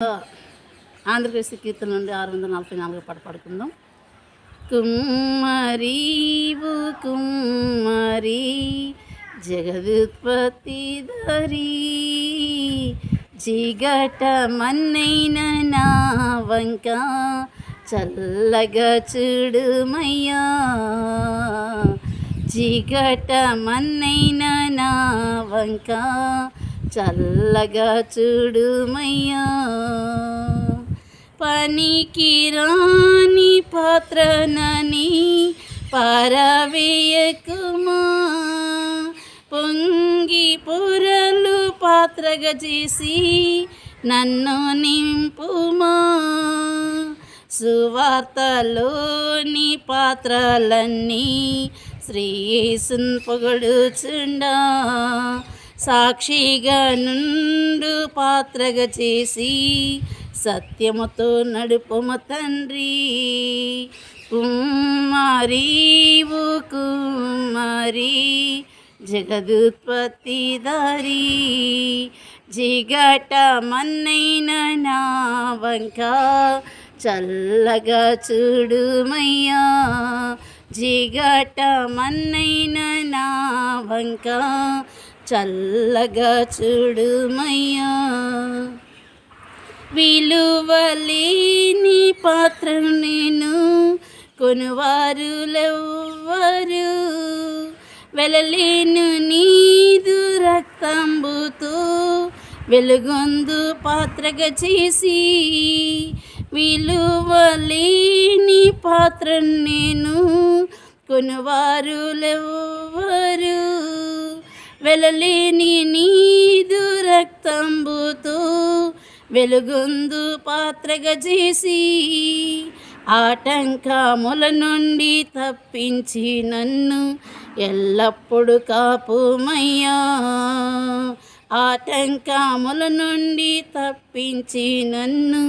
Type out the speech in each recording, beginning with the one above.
ఆంధ్రప్రదేశ్ కీర్తన నుండి 644 పాట పాడుకుందాం. కుమ్మరి కుమ్మరి జగదుత్పత్తి ధరి జిగట మన్నైన నా వంక చల్లగా చూడుమయ్యా. జిగట మన్నైన నా వంక చల్లగా చూడుమయ్యా. పనికి రాని పాత్రనని పారవేయకుమా, పొంగి పొరలు పాత్రగా చేసి నన్ను నింపుమా. సువార్తలోని పాత్రలన్నీ శ్రీ యేసున్ పొగడుచుండా, సాక్షిగా నుండు పాత్రగా చేసి సత్యముతో నడుపుము తండ్రి. కుమ్మరి కుమ్మరి జగదుత్పత్తి ధరి జిగట మన్నైన నా వంక చల్లగా చూడుమయ్యా. జిగట మన్నైన నా వంక చల్లగా చూడుమయ్యా. విలువలేని పాత్రను నేను, కొనువారులెవ్వరు, వెలలేను నీదు రక్తంబుతో వెలుగొందు పాత్రగా చేసి. విలువలేని పాత్రను నేను, కొనువారులెవ్వరు, వెలలేని నీదు రక్తంబుతో వెలుగొందు పాత్రగా చేసి. ఆటంకముల నుండి తప్పించి నన్ను ఎల్లప్పుడూ కాపుమయ్యా. ఆటంకముల నుండి తప్పించి నన్ను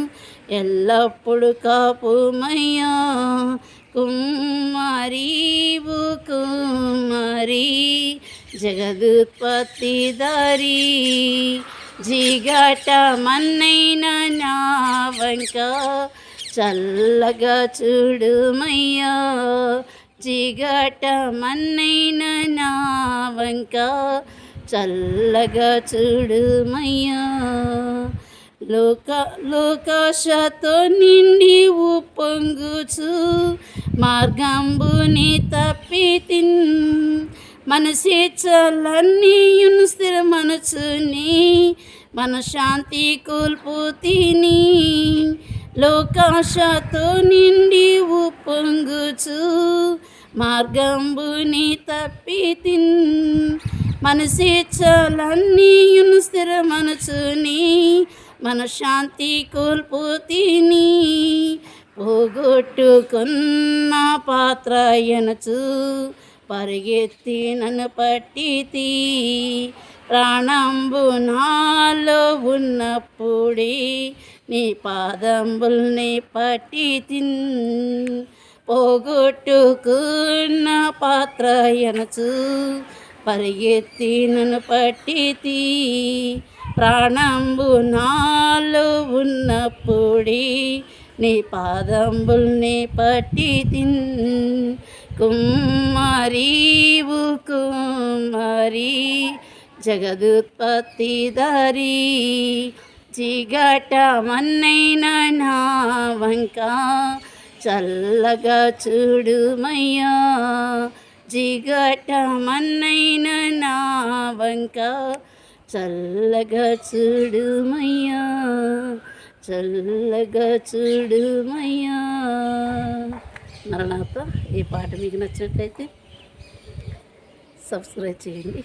ఎల్లప్పుడూ కాపుమయ్యా. కుమ్మరి కుమ్మరి జగదుత్పత్తి ధరి జిగట మన్నైన నా వంక చల్లగా చూడుమయ్యా. జిగట మన్నైన నా వంక చల్లగా చూడుమయ్యా. లోకాశతో నిండి ఉప్పొంగుచు మార్గంబుని తప్పితిన్, మనసేచ్చలన్నీయును స్థిరమనచుని మనశాంతి కోల్పోతిని. లోకాశతో నిండి ఉప్పొంగుచు మార్గంబుని తప్పితిన్, మనసేచ్చలన్నీయును స్థిరమనచుని మనశాంతి కోల్పోతిని. పోగొట్టుకున్న పాత్ర ఎనచు పరిగెత్తి నన్ను పట్టితి. ప్రాణంబు నాలో ఉన్నప్పుడే నీ పాదంబుల్ని పట్టితిన్. పోగొట్టుకున్న పాత్ర ఎనచు పరిగెత్తి నన్ను పట్టితి. ప్రాణంబు నాలో ఉన్నప్పుడే నీ పాదంబుల్ని పట్టితిన్. కుమ్మరి కుమ్మరి జగదుత్పత్తి ధరి జిగట మన్నైన నా వంక చల్లగా చూడుమయ్యా. జిగట మన్నైన నా వంక చల్లగా చూడుమయ్యా. చల్లగా చూడుమయ్యా. మరణాత ఈ పాట మీకు నచ్చినట్లయితే సబ్స్క్రైబ్ చేయండి.